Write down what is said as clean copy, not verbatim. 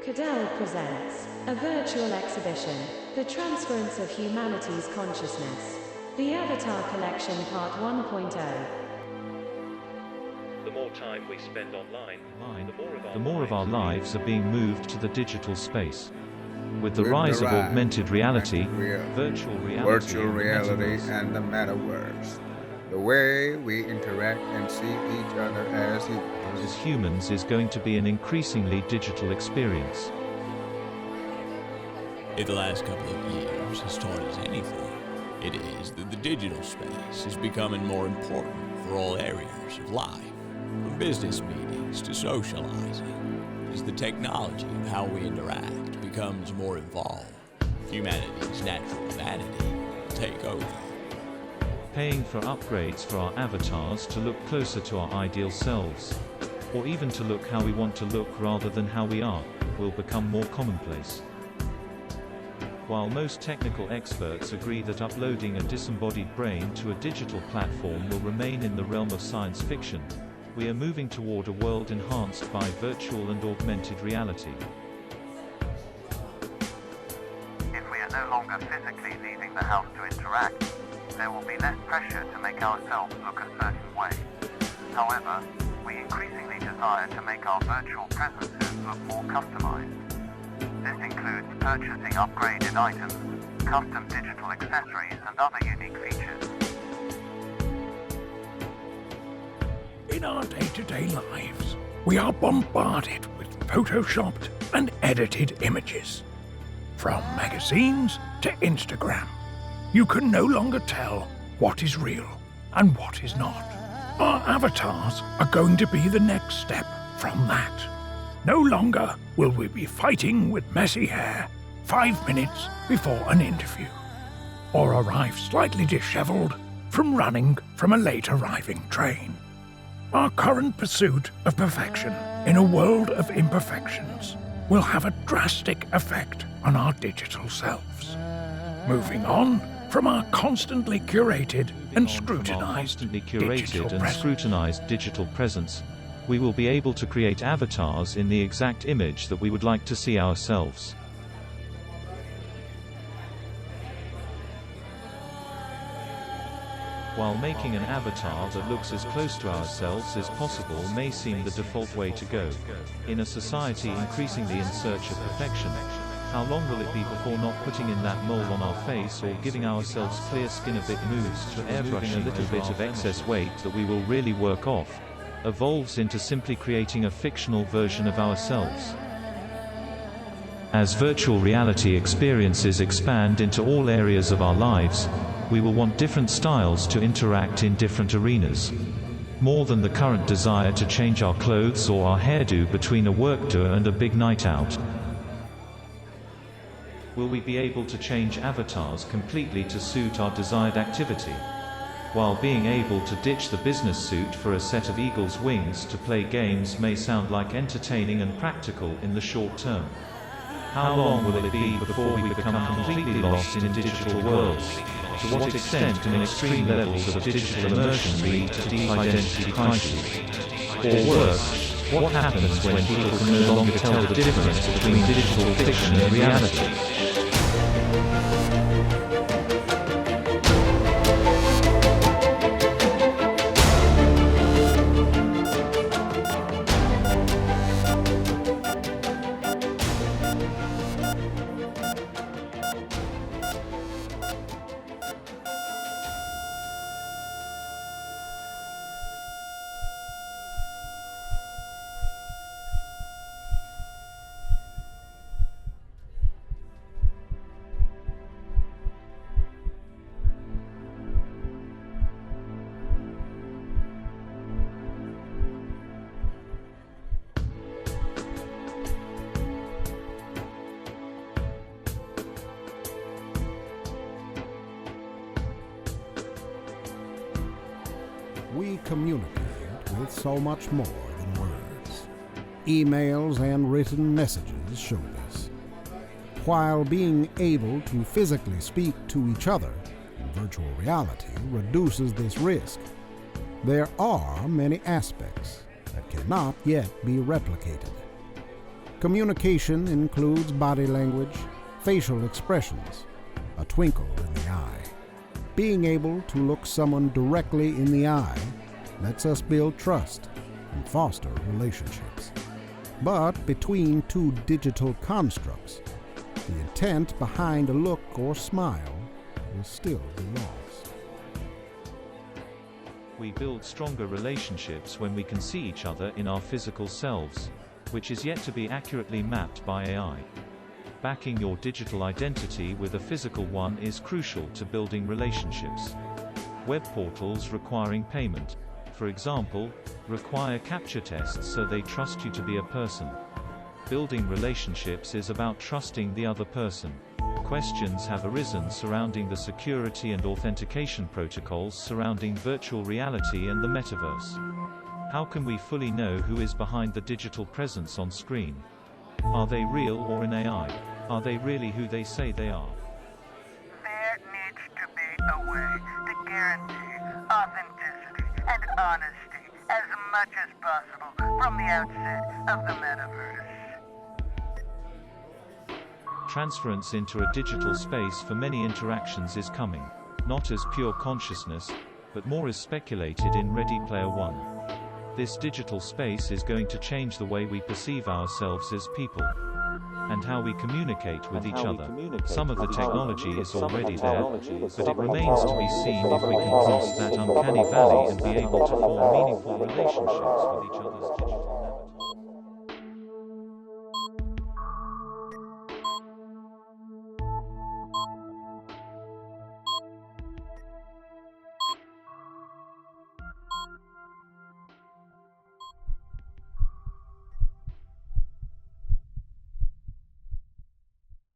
Caddelle presents a virtual exhibition, The Transference of Humanity's Consciousness. The Avatar Collection Part 1.0. The more time we spend online, the more of our lives are being moved to the digital space. With the rise of augmented reality, virtual reality, and the Metaverse, the way we interact and see each other as humans is going to be an increasingly digital experience. In the last couple of years has taught us anything, it is that the digital space is becoming more important for all areas of life, from business meetings to socializing. As the technology of how we interact becomes more evolved, humanity's natural vanity will take over. Paying for upgrades for our avatars to look closer to our ideal selves, or even to look how we want to look rather than how we are, will become more commonplace. While most technical experts agree that uploading a disembodied brain to a digital platform will remain in the realm of science fiction, we are moving toward a world enhanced by virtual and augmented reality. If we are no longer physically leaving the house to interact, there will be less pressure to make ourselves look a certain way. However, we increasingly desire to make our virtual presences look more customized. This includes purchasing upgraded items, custom digital accessories, and other unique features. In our day-to-day lives, we are bombarded with photoshopped and edited images. From magazines to Instagram, you can no longer tell what is real and what is not. Our avatars are going to be the next step from that. No longer will we be fighting with messy hair 5 minutes before an interview, or arrive slightly disheveled from running from a late arriving train. Our current pursuit of perfection in a world of imperfections will have a drastic effect on our digital selves. Moving on from our constantly curated and scrutinized digital presence, we will be able to create avatars in the exact image that we would like to see ourselves. While making an avatar that looks as close to ourselves as possible may seem the default way to go, in a society increasingly in search of perfection, how long will it be before not putting in that mole on our face or giving ourselves clear skin a bit moves to airbrushing a little bit of excess weight that we will really work off, evolves into simply creating a fictional version of ourselves. As virtual reality experiences expand into all areas of our lives, we will want different styles to interact in different arenas. More than the current desire to change our clothes or our hairdo between a work tour and a big night out. Will we be able to change avatars completely to suit our desired activity? While being able to ditch the business suit for a set of eagle's wings to play games may sound like entertaining and practical in the short term. How long will it be before we become completely lost in digital worlds? To what extent can extreme levels of digital immersion lead to deep identity crises? Or worse, what happens when people can no longer tell the difference between digital fiction and reality? We communicate with so much more than words. Emails and written messages show this. While being able to physically speak to each other in virtual reality reduces this risk, there are many aspects that cannot yet be replicated. Communication includes body language, facial expressions, a twinkle in the eye. Being able to look someone directly in the eye lets us build trust and foster relationships. But between two digital constructs, the intent behind a look or smile will still be lost. We build stronger relationships when we can see each other in our physical selves, which is yet to be accurately mapped by AI. Backing your digital identity with a physical one is crucial to building relationships. Web portals requiring payment, for example, require capture tests so they trust you to be a person. Building relationships is about trusting the other person. Questions have arisen surrounding the security and authentication protocols surrounding virtual reality and the metaverse. How can we fully know who is behind the digital presence on screen? Are they real or an AI? Are they really who they say they are? There needs to be a way to guarantee authenticity and honesty as much as possible from the outset of the metaverse. Transference into a digital space for many interactions is coming, not as pure consciousness, but more as speculated in Ready Player One. This digital space is going to change the way we perceive ourselves as people, and how we communicate with each other. Some of the technology is already there, but it remains to be seen if we can cross that uncanny valley and be able to form meaningful relationships with each other's digital